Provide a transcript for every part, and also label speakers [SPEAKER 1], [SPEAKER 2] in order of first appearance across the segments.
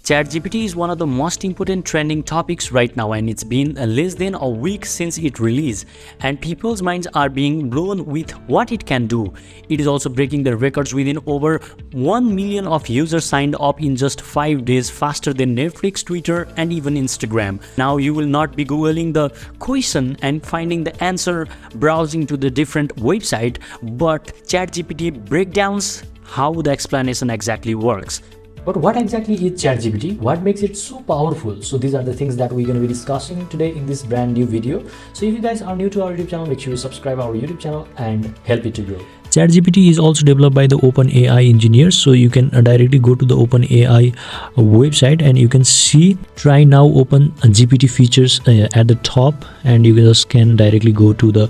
[SPEAKER 1] ChatGPT is one of the most important trending topics right now, and it's been less than a week since it released, and people's minds are being blown with what it can do. It is also breaking the records within over 1 million of users signed up in just 5 days, faster than Netflix, Twitter, and even Instagram. Now you will not be googling the question and finding the answer browsing to the different website, but ChatGPT breakdowns how the explanation exactly works.
[SPEAKER 2] But what exactly is ChatGPT? What makes it so powerful? So these are the things that we're going to be discussing today in this brand new video. So if you guys are new to our YouTube channel, make sure you subscribe our YouTube channel and help it to grow.
[SPEAKER 3] ChatGPT is also developed by the OpenAI engineers, so you can directly go to the OpenAI website and you can see try now open GPT features at the top, and you just can directly go to the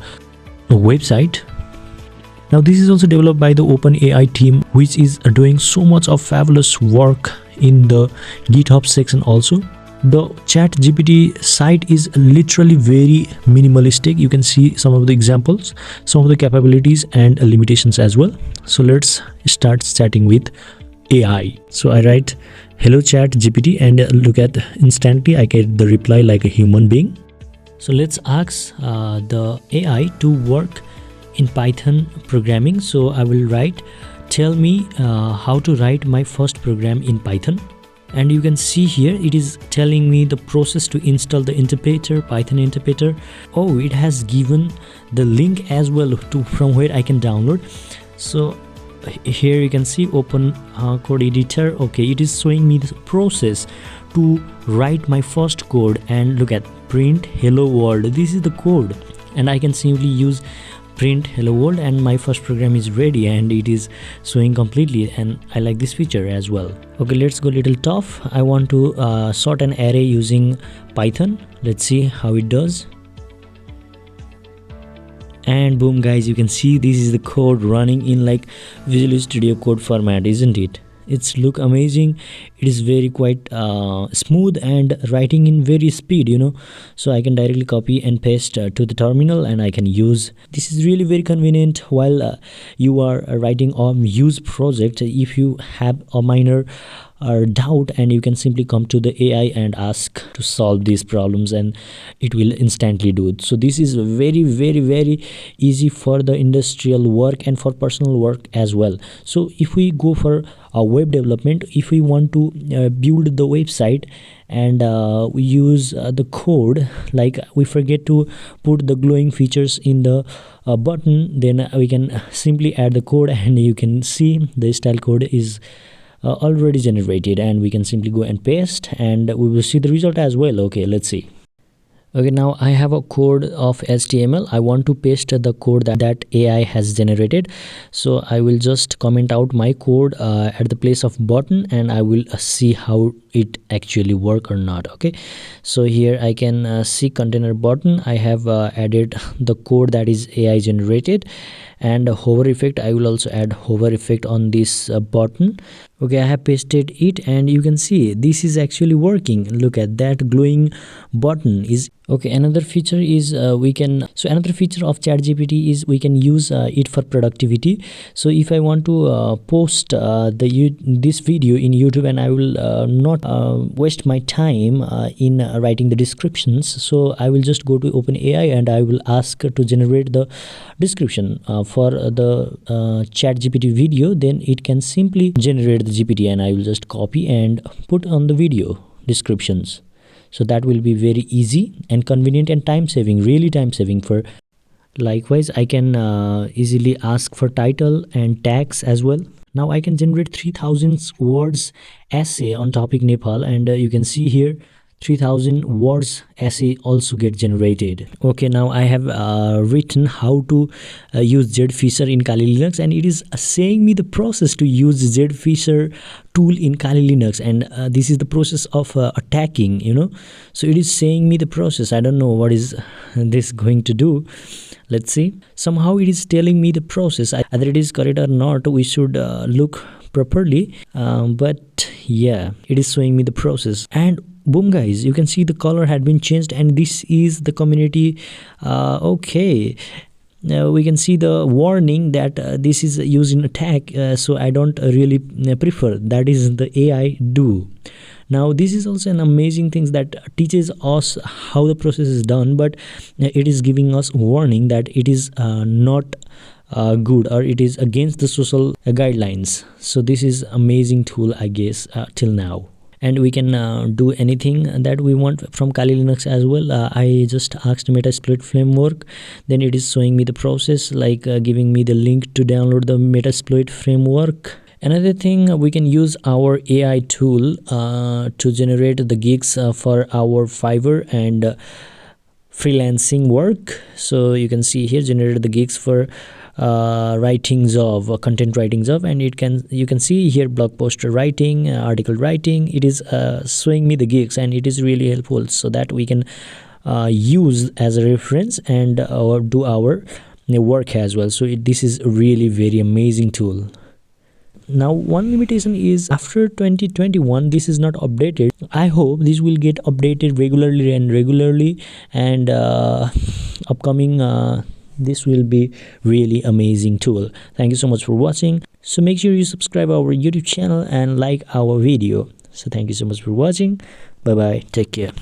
[SPEAKER 3] website. Now this is also developed by the OpenAI team, which is doing so much of fabulous work in the GitHub section also. The ChatGPT site is literally very minimalistic. You can see some of the examples, some of the capabilities and limitations as well. So let's start chatting with AI. So I write hello ChatGPT, and look at instantly I get the reply like a human being. So let's ask the AI to work in Python programming. So I will write, tell me how to write my first program in Python. And you can see here it is telling me the process to install the interpreter, Python interpreter. Oh, it has given the link as well to from where I can download. So here you can see open code editor. Okay, it is showing me the process to write my first code, and look at print hello world. This is the code, and I can simply use print hello world and my first program is ready, and it is showing completely, and I like this feature as well. Okay, let's go a little tough. I want to sort an array using Python. Let's see how it does. And boom guys, you can see this is the code running in like Visual Studio Code format, isn't it? It's look amazing. It is very quite smooth and writing in very speed, so I can directly copy and paste to the terminal, and I can use. This is really very convenient while you are writing a use project. If you have a minor doubt, and you can simply come to the AI and ask to solve these problems, and it will instantly do it. So this is very very easy for the industrial work and for personal work as well. So if we go for a web development, if we want to build the website and we use the code, like we forget to put the glowing features in the button, then we can simply add the code, and you can see the style code is already generated, and we can simply go and paste, and we will see the result as well. Okay, let's see. Okay, now I have a code of HTML. I want to paste the code that AI has generated. So I will just comment out my code at the place of button, and I will see how it actually work or not. Okay, so here I can see container button. I have added the code that is AI generated, and hover effect. I will also add hover effect on this button. Okay, I have pasted it, and you can see this is actually working. Look at that glowing button is okay. Another feature is another feature of ChatGPT is we can use it for productivity. So if I want to post this video in YouTube, and I will not waste my time in writing the descriptions, so I will just go to OpenAI and I will ask to generate the description for the ChatGPT video. Then it can simply generate the GPT, and I will just copy and put on the video descriptions. So that will be very easy and convenient and time saving, really time saving. For likewise, I can easily ask for title and tags as well. Now I can generate 3000 words essay on topic Nepal, and you can see here 3000 words essay also get generated. Okay, now I have written how to use Zfisher in Kali Linux, and it is saying me the process to use Zfisher tool in Kali Linux, and this is the process of attacking, so it is saying me the process. I don't know what is this going to do. Let's see. Somehow it is telling me the process. Either it is correct or not, we should look properly, but yeah, it is showing me the process. And boom guys, you can see the color had been changed, and this is the community. Okay, now we can see the warning that this is used in attack, so I don't really prefer that is the AI do. Now this is also an amazing thing that teaches us how the process is done, but it is giving us warning that it is not good, or it is against the social guidelines. So this is amazing tool, I guess, till now. And we can do anything that we want from Kali Linux as well. I just asked Metasploit framework, then it is showing me the process, like giving me the link to download the Metasploit framework. Another thing, we can use our AI tool to generate the gigs for our Fiverr and freelancing work. So you can see here, generated the gigs for writings of content writings of, and you can see here blog post writing, article writing. It is showing me the gigs, and it is really helpful, so that we can use as a reference and do our work as well. So this is really very amazing tool. Now one limitation is, after 2021 this is not updated. I hope this will get updated regularly, and upcoming this will be really amazing tool. Thank you so much for watching. So make sure you subscribe our YouTube channel and like our video. So thank you so much for watching. Bye bye, take care.